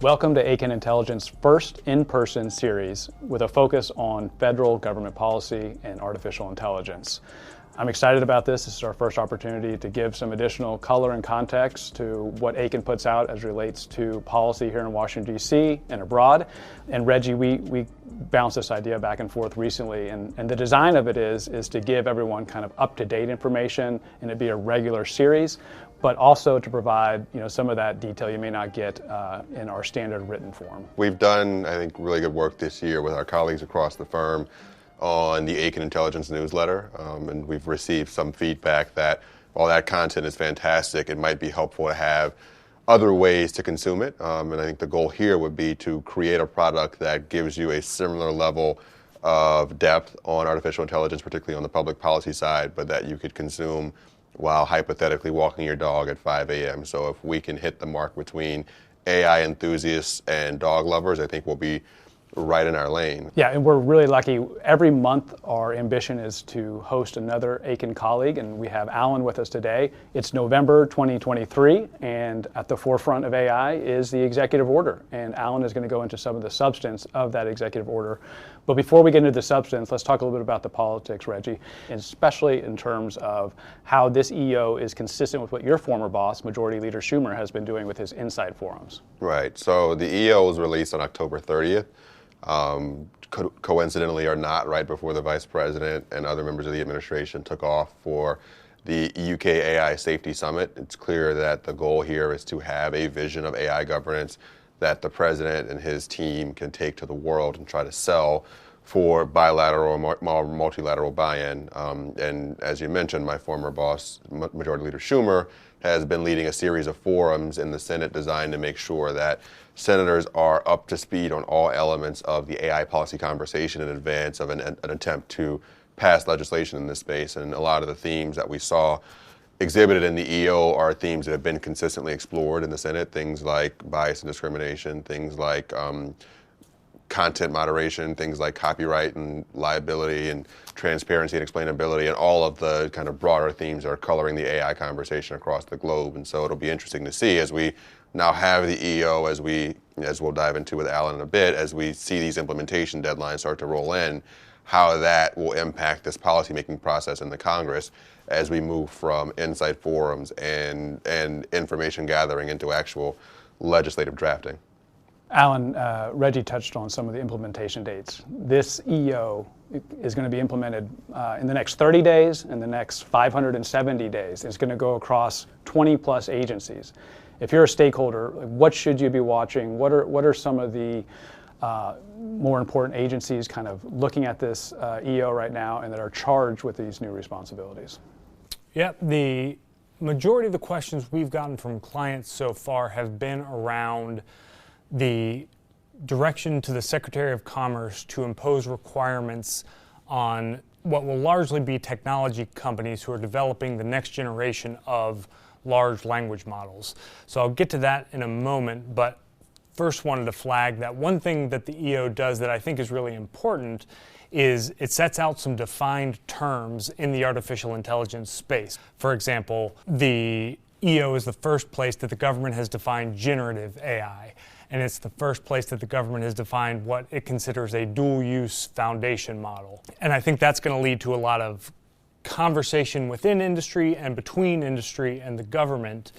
Welcome to Akin Intelligence's first in-person series with a focus on federal government policy and artificial intelligence. I'm excited about this. This is our first opportunity to give some additional color and context to what Akin puts out as relates to policy here in Washington, D.C. and abroad. And Reggie, we bounced this idea back and forth recently, and the design of it is to give everyone kind of up-to-date information and it be a regular series, but also to provide some of that detail you may not get in our standard written form. We've done, I think, really good work this year with our colleagues across the firm on the Akin Intelligence newsletter, and we've received some feedback that while that content is fantastic, it might be helpful to have other ways to consume it, and I think the goal here would be to create a product that gives you a similar level of depth on artificial intelligence, particularly on the public policy side, but that you could consume while hypothetically walking your dog at 5 a.m. So if we can hit the mark between AI enthusiasts and dog lovers, I think we'll be right in our lane. Yeah, and we're really lucky. Every month our ambition is to host another Akin colleague, and we have Alan with us today. It's November 2023, and at the forefront of AI is the executive order, and Alan is going to go into some of the substance of that executive order. But before we get into the substance, let's talk a little bit about the politics, Reggie, and especially in terms of how this EO is consistent with what your former boss, Majority Leader Schumer, has been doing with his Insight forums. Right, so the EO was released on October 30th. Coincidentally or not, right before the Vice President and other members of the administration took off for the UK AI Safety Summit. It's clear that the goal here is to have a vision of AI governance that the President and his team can take to the world and try to sell for bilateral or multilateral buy-in. And as you mentioned, my former boss, Majority Leader Schumer, has been leading a series of forums in the Senate designed to make sure that senators are up to speed on all elements of the AI policy conversation in advance of an attempt to pass legislation in this space. And a lot of the themes that we saw exhibited in the EO are themes that have been consistently explored in the Senate, things like bias and discrimination, things like content moderation, things like copyright and liability and transparency and explainability, and all of the kind of broader themes that are coloring the AI conversation across the globe. And so it'll be interesting to see as we now have the EO, as we'll dive into with Alan in a bit, as we see these implementation deadlines start to roll in, how that will impact this policymaking process in the Congress as we move from insight forums and information gathering into actual legislative drafting. Alan, Reggie touched on some of the implementation dates. This EO is going to be implemented in the next 30 days and the next 570 days. It's going to go across 20 plus agencies. If you're a stakeholder, what should you be watching? What are some of the more important agencies kind of looking at this EO right now and that are charged with these new responsibilities? Yeah, the majority of the questions we've gotten from clients so far have been around the direction to the Secretary of Commerce to impose requirements on what will largely be technology companies who are developing the next generation of large language models. So I'll get to that in a moment, but first wanted to flag that one thing that the EO does that I think is really important is it sets out some defined terms in the artificial intelligence space. For example, the EO is the first place that the government has defined generative AI. And it's the first place that the government has defined what it considers a dual-use foundation model. And I think that's going to lead to a lot of conversation within industry and between industry and the government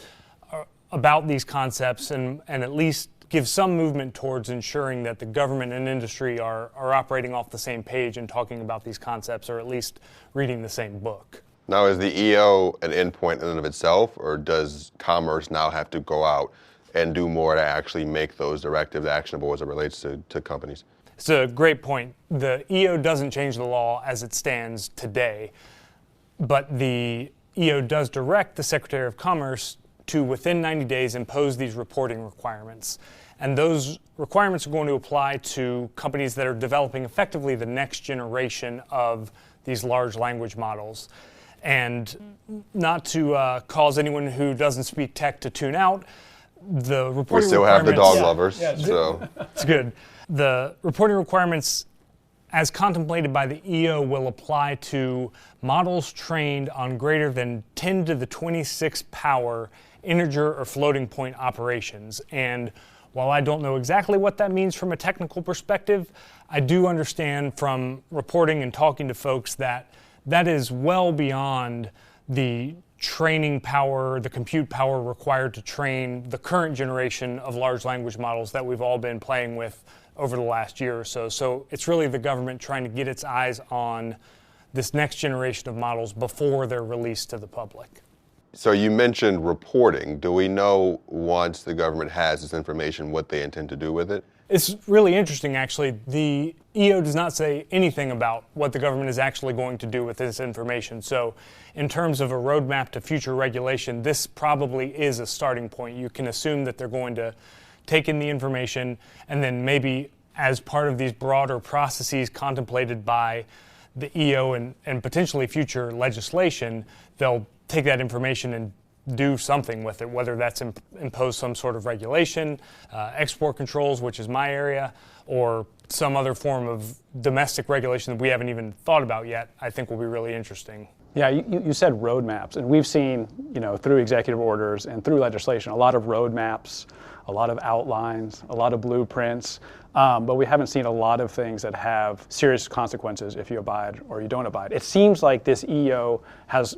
about these concepts and at least give some movement towards ensuring that the government and industry are operating off the same page and talking about these concepts, or at least reading the same book. Now, is the EO an endpoint in and of itself, or does Commerce now have to go out and do more to actually make those directives actionable as it relates to companies? It's a great point. The EO doesn't change the law as it stands today, but the EO does direct the Secretary of Commerce to, within 90 days, impose these reporting requirements. And those requirements are going to apply to companies that are developing effectively the next generation of these large language models. And not to cause anyone who doesn't speak tech to tune out, the reporting we still have the dog requirements- lovers, Yeah, so it's good. The reporting requirements, as contemplated by the EO, will apply to models trained on greater than 10 to the 26th power integer or floating point operations. And While I don't know exactly what that means from a technical perspective, I do understand from reporting and talking to folks that that is well beyond the training power, the compute power required to train the current generation of large language models that we've all been playing with over the last year or so. So it's really the government trying to get its eyes on this next generation of models before they're released to the public. So you mentioned reporting. Do we know, once the government has this information, what they intend to do with it? It's really interesting, actually. The EO does not say anything about what the government is actually going to do with this information. So in terms of a roadmap to future regulation, this probably is a starting point. You can assume that they're going to take in the information, and then maybe as part of these broader processes contemplated by the EO and potentially future legislation, they'll take that information and do something with it, whether that's impose some sort of regulation, export controls, which is my area, or some other form of domestic regulation that we haven't even thought about yet. I think will be really interesting. Yeah, you said roadmaps, and we've seen, through executive orders and through legislation, a lot of roadmaps, a lot of outlines, a lot of blueprints, but we haven't seen a lot of things that have serious consequences if you abide or you don't abide. It seems like this EO has,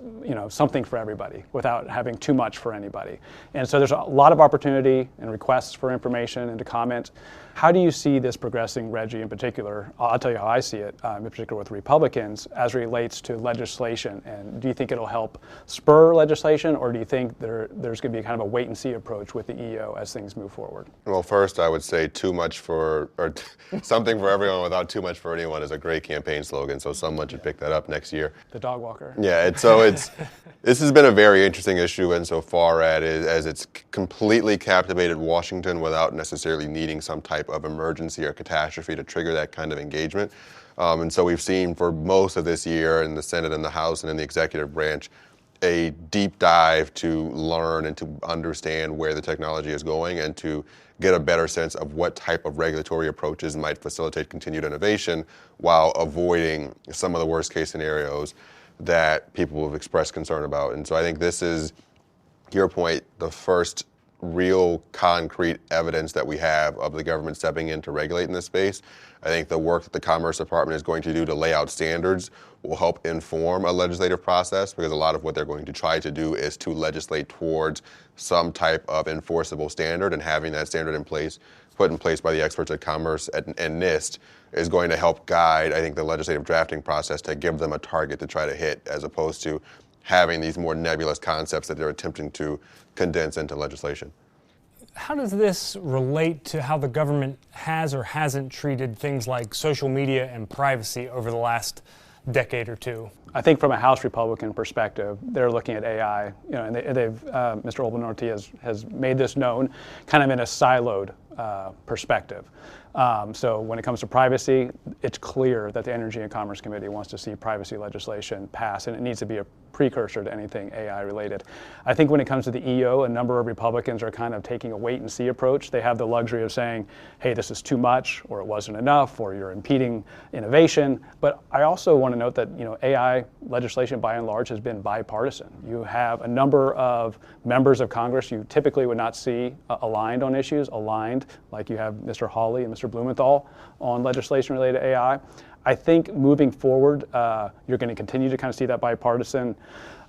something for everybody without having too much for anybody. And so there's a lot of opportunity and requests for information and to comment. How do you see this progressing, Reggie, in particular? I'll tell you how I see it, in particular with Republicans, as it relates to legislation. And do you think it'll help spur legislation, or do you think there's going to be kind of a wait-and-see approach with the EO as things move forward? Well, first, I would say something for everyone without too much for anyone is a great campaign slogan, so someone should pick that up next year. The dog walker. Yeah, this has been a very interesting issue insofar as it's completely captivated Washington without necessarily needing some type of emergency or catastrophe to trigger that kind of engagement. And so we've seen for most of this year in the Senate and the House and in the executive branch a deep dive to learn and to understand where the technology is going and to get a better sense of what type of regulatory approaches might facilitate continued innovation while avoiding some of the worst case scenarios that people have expressed concern about. And so I think this is, to your point, the first real concrete evidence that we have of the government stepping in to regulate in this space. I think the work that the Commerce Department is going to do to lay out standards will help inform a legislative process, because a lot of what they're going to try to do is to legislate towards some type of enforceable standard, and having that standard put in place by the experts at Commerce and NIST is going to help guide, I think, the legislative drafting process to give them a target to try to hit, as opposed to having these more nebulous concepts that they're attempting to condense into legislation. How does this relate to how the government has or hasn't treated things like social media and privacy over the last decade or two? I think from a House Republican perspective, they're looking at AI, and Mr. Olbernorty has made this known kind of in a siloed perspective. So when it comes to privacy, it's clear that the Energy and Commerce Committee wants to see privacy legislation pass, and it needs to be a precursor to anything AI related. I think when it comes to the EO, a number of Republicans are kind of taking a wait and see approach. They have the luxury of saying, hey, this is too much, or it wasn't enough, or you're impeding innovation. But I also want to note that AI legislation by and large has been bipartisan. You have a number of members of Congress you typically would not see aligned on issues, like you have Mr. Hawley and Mr. Blumenthal on legislation related to AI. I think moving forward, you're going to continue to kind of see that bipartisan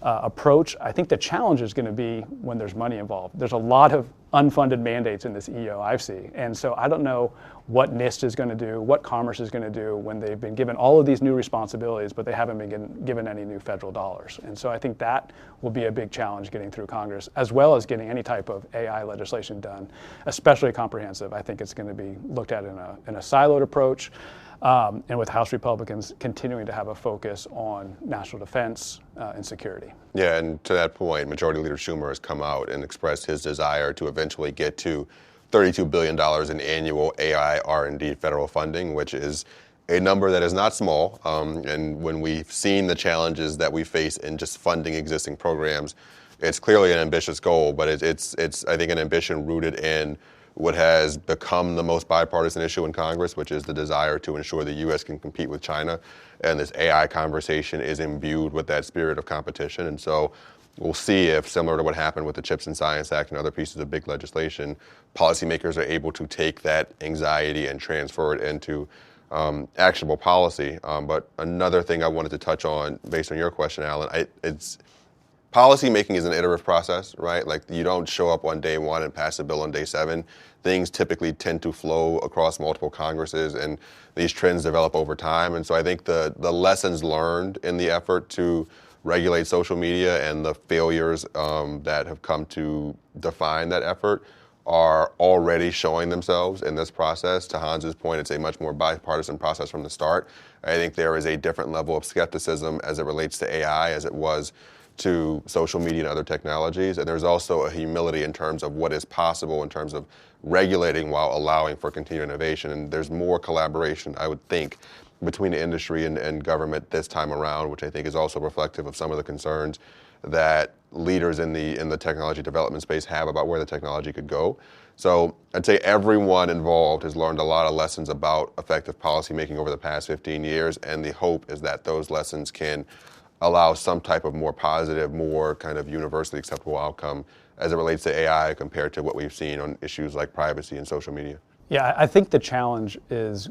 approach. I think the challenge is going to be when there's money involved. There's a lot of unfunded mandates in this EO I see. And so I don't know what NIST is going to do, what Commerce is going to do when they've been given all of these new responsibilities, but they haven't been given any new federal dollars. And so I think that will be a big challenge getting through Congress, as well as getting any type of AI legislation done, especially comprehensive. I think it's going to be looked at in a siloed approach. And with House Republicans continuing to have a focus on national defense and security. Yeah, and to that point, Majority Leader Schumer has come out and expressed his desire to eventually get to $32 billion in annual AI R&D federal funding, which is a number that is not small. And when we've seen the challenges that we face in just funding existing programs, it's clearly an ambitious goal, but it's I think, an ambition rooted in what has become the most bipartisan issue in Congress, which is the desire to ensure the U.S. can compete with China. And this AI conversation is imbued with that spirit of competition. And so we'll see if, similar to what happened with the CHIPS and Science Act and other pieces of big legislation, policymakers are able to take that anxiety and transfer it into actionable policy. But another thing I wanted to touch on, based on your question, Alan, policy making is an iterative process, right? Like, you don't show up on day one and pass a bill on day 7. Things typically tend to flow across multiple Congresses, and these trends develop over time. And so I think the lessons learned in the effort to regulate social media and the failures that have come to define that effort are already showing themselves in this process. To Hans's point, it's a much more bipartisan process from the start. I think there is a different level of skepticism as it relates to AI as it was to social media and other technologies. And there's also a humility in terms of what is possible in terms of regulating while allowing for continued innovation. And there's more collaboration, I would think, between the industry and government this time around, which I think is also reflective of some of the concerns that leaders in the technology development space have about where the technology could go. So I'd say everyone involved has learned a lot of lessons about effective policymaking over the past 15 years, and the hope is that those lessons can allow some type of more positive, more kind of universally acceptable outcome as it relates to AI compared to what we've seen on issues like privacy and social media. Yeah, I think the challenge is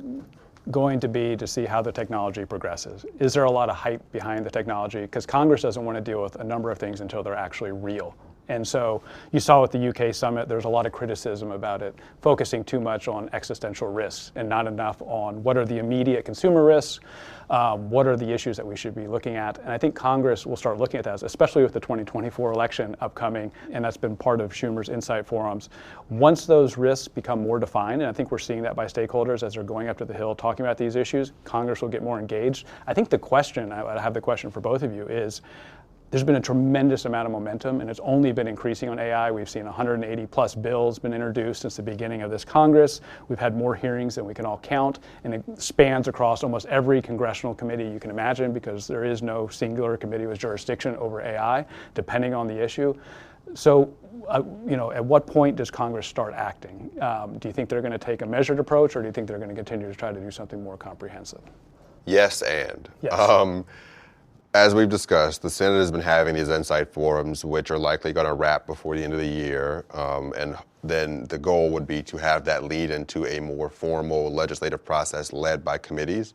going to be to see how the technology progresses. Is there a lot of hype behind the technology? Because Congress doesn't want to deal with a number of things until they're actually real. And so you saw with the UK summit, there's a lot of criticism about it focusing too much on existential risks and not enough on what are the immediate consumer risks, what are the issues that we should be looking at. And I think Congress will start looking at that, especially with the 2024 election upcoming, and that's been part of Schumer's Insight Forums. Once those risks become more defined, and I think we're seeing that by stakeholders as they're going up to the Hill talking about these issues, Congress will get more engaged. I think the question, I have the question for both of you, is there's been a tremendous amount of momentum, and it's only been increasing on AI. We've seen 180 plus bills been introduced since the beginning of this Congress. We've had more hearings than we can all count, and it spans across almost every congressional committee you can imagine, because there is no singular committee with jurisdiction over AI, depending on the issue. So, at what point does Congress start acting? Do you think they're going to take a measured approach, or do you think they're going to continue to try to do something more comprehensive? Yes, and. Yes. As we've discussed, the Senate has been having these Insight Forums, which are likely going to wrap before the end of the year. And then the goal would be to have that lead into a more formal legislative process led by committees.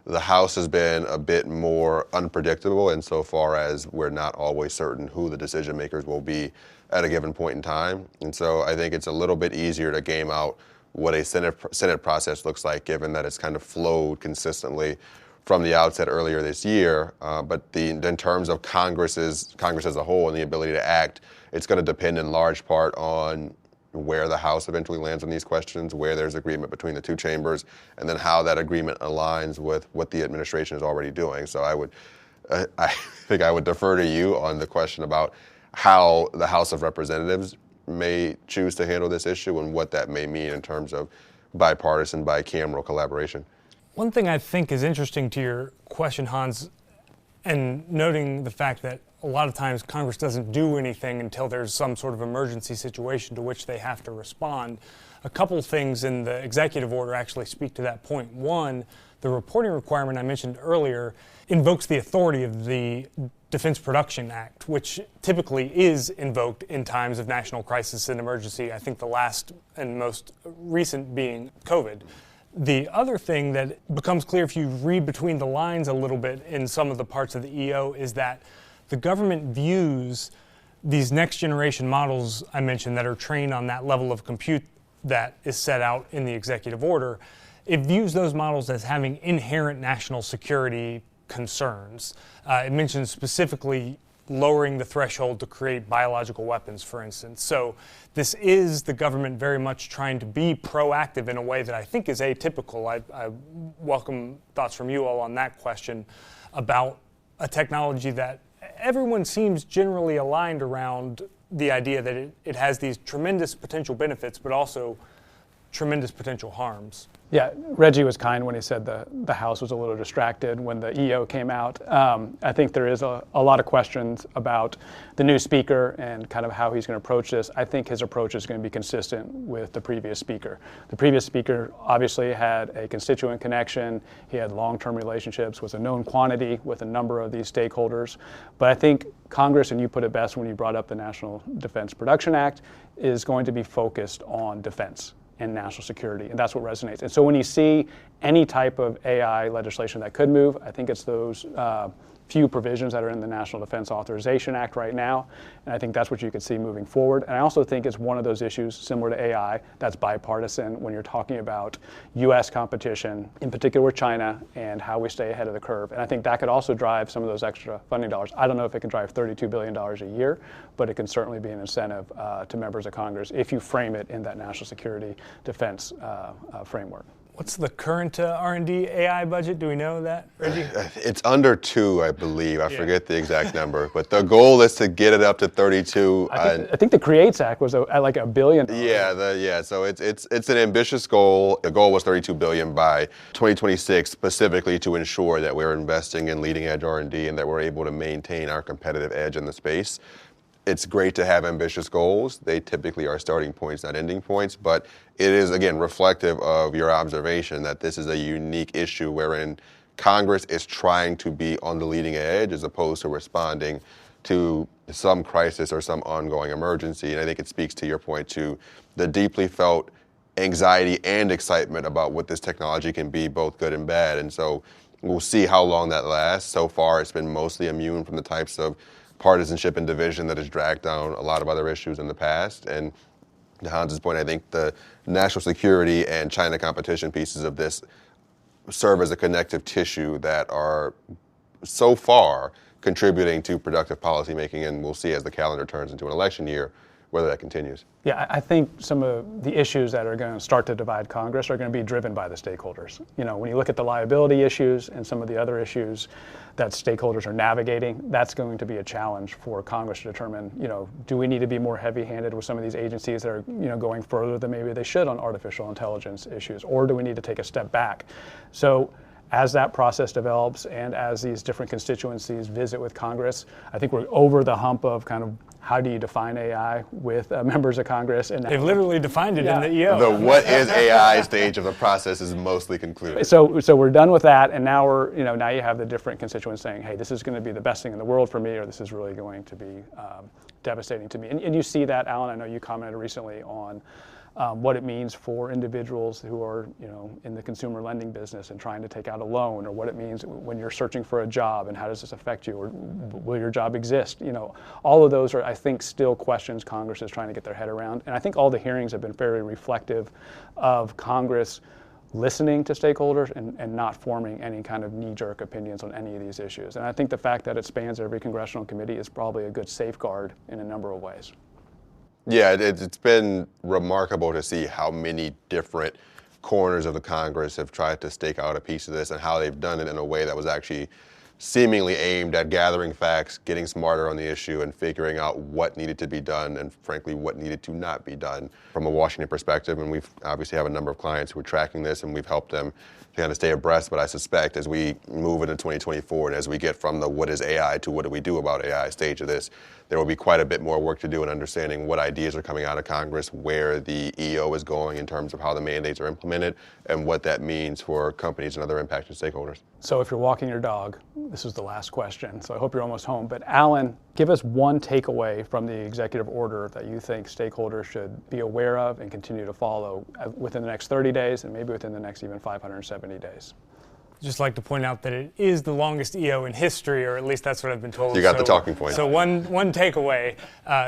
The House has been a bit more unpredictable insofar as we're not always certain who the decision makers will be at a given point in time. And so I think it's a little bit easier to game out what a Senate process looks like, given that it's kind of flowed consistently from the outset earlier this year. But in terms of Congress as a whole and the ability to act, it's going to depend in large part on where the House eventually lands on these questions, where there's agreement between the two chambers, and then how that agreement aligns with what the administration is already doing. So I think I would defer to you on the question about how the House of Representatives may choose to handle this issue and what that may mean in terms of bipartisan, bicameral collaboration. One thing I think is interesting to your question, Hans, and noting the fact that a lot of times Congress doesn't do anything until there's some sort of emergency situation to which they have to respond. A couple of things in the executive order actually speak to that point. One, the reporting requirement I mentioned earlier invokes the authority of the Defense Production Act, which typically is invoked in times of national crisis and emergency. I think the last and most recent being COVID. The other thing that becomes clear if you read between the lines a little bit in some of the parts of the EO is that the government views these next generation models I mentioned that are trained on that level of compute that is set out in the executive order. It views those models as having inherent national security concerns. It mentions specifically lowering the threshold to create biological weapons, for instance. So this is the government very much trying to be proactive in a way that I think is atypical. I welcome thoughts from you all on that question about a technology that everyone seems generally aligned around the idea that it has these tremendous potential benefits, but also tremendous potential harms. Yeah, Reggie was kind when he said the House was a little distracted when the EO came out. I think there is a lot of questions about the new speaker and kind of how he's going to approach this. I think his approach is going to be consistent with the previous speaker. The previous speaker obviously had a constituent connection. He had long-term relationships, was a known quantity with a number of these stakeholders. But I think Congress, and you put it best when you brought up the National Defense Production Act, is going to be focused on defense and national security, and that's what resonates. And so when you see any type of AI legislation that could move, I think it's those few provisions that are in the National Defense Authorization Act right now, and I think that's what you could see moving forward. And I also think it's one of those issues similar to AI that's bipartisan when you're talking about U.S. competition, in particular with China, and how we stay ahead of the curve. And I think that could also drive some of those extra funding dollars. I don't know if it can drive $32 billion a year, but it can certainly be an incentive to members of Congress if you frame it in that national security defense framework. What's the current R&D AI budget? Do we know that, Reggie? It's under 2, I believe. I forget the exact number, but the goal is to get it up to 32. I think the CREATES Act was at like $1 billion. So it's an ambitious goal. The goal was $32 billion by 2026, specifically to ensure that we're investing in leading edge R&D and that we're able to maintain our competitive edge in the space. It's great to have ambitious goals. They typically are starting points, not ending points, but it is, again, reflective of your observation that this is a unique issue wherein Congress is trying to be on the leading edge as opposed to responding to some crisis or some ongoing emergency. And I think it speaks to your point to the deeply felt anxiety and excitement about what this technology can be, both good and bad. And so we'll see how long that lasts. So far, it's been mostly immune from the types of partisanship and division that has dragged down a lot of other issues in the past. And to Hans's point, I think the national security and China competition pieces of this serve as a connective tissue that are so far contributing to productive policymaking, and we'll see as the calendar turns into an election year whether that continues. Yeah, I think some of the issues that are going to start to divide Congress are going to be driven by the stakeholders. You know, when you look at the liability issues and some of the other issues that stakeholders are navigating, that's going to be a challenge for Congress to determine, you know, do we need to be more heavy-handed with some of these agencies that are, you know, going further than maybe they should on artificial intelligence issues, or do we need to take a step back? So as that process develops and as these different constituencies visit with Congress, I think we're over the hump of kind of how do you define AI with members of Congress. And they've literally defined it in the EO. The what is AI stage of the process is mostly concluded. So we're done with that, and now now you have the different constituents saying, hey, this is going to be the best thing in the world for me, or this is really going to be devastating to me. And you see that, Alan, I know you commented recently on what it means for individuals who are, in the consumer lending business and trying to take out a loan, or what it means when you're searching for a job and how does this affect you, or will your job exist? All of those are, I think, still questions Congress is trying to get their head around. And I think all the hearings have been very reflective of Congress listening to stakeholders and not forming any kind of knee-jerk opinions on any of these issues. And I think the fact that it spans every congressional committee is probably a good safeguard in a number of ways. Yeah, it's been remarkable to see how many different corners of the Congress have tried to stake out a piece of this, and how they've done it in a way that was actually seemingly aimed at gathering facts, getting smarter on the issue, and figuring out what needed to be done and, frankly, what needed to not be done from a Washington perspective. And we've obviously have a number of clients who are tracking this, and we've helped them to kind of stay abreast. But I suspect as we move into 2024 and as we get from the what is AI to what do we do about AI stage of this, there will be quite a bit more work to do in understanding what ideas are coming out of Congress, where the EO is going in terms of how the mandates are implemented, and what that means for companies and other impacted stakeholders. So if you're walking your dog, this is the last question, so I hope you're almost home. But Alan, give us one takeaway from the executive order that you think stakeholders should be aware of and continue to follow within the next 30 days and maybe within the next even 570 days. Just like to point out that it is the longest EO in history, or at least that's what I've been told. You got the talking point. So one takeaway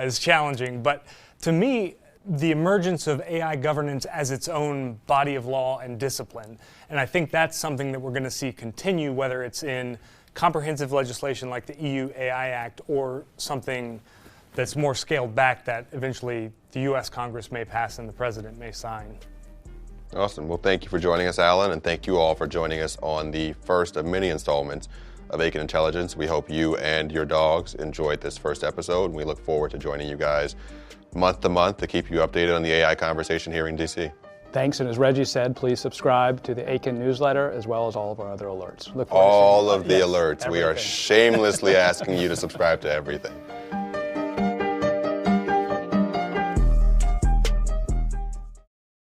is challenging, but to me, the emergence of AI governance as its own body of law and discipline, and I think that's something that we're going to see continue, whether it's in comprehensive legislation like the EU AI Act, or something that's more scaled back that eventually the U.S. Congress may pass and the president may sign. Awesome. Well, thank you for joining us, Alan, and thank you all for joining us on the first of many installments of Akin Intelligence. We hope you and your dogs enjoyed this first episode, and we look forward to joining you guys month to month to keep you updated on the AI conversation here in DC. Thanks, and as Reggie said, please subscribe to the Akin newsletter as well as all of our other alerts. Look forward to All seeing you. of the alerts. We are everything. shamelessly asking you to subscribe to everything.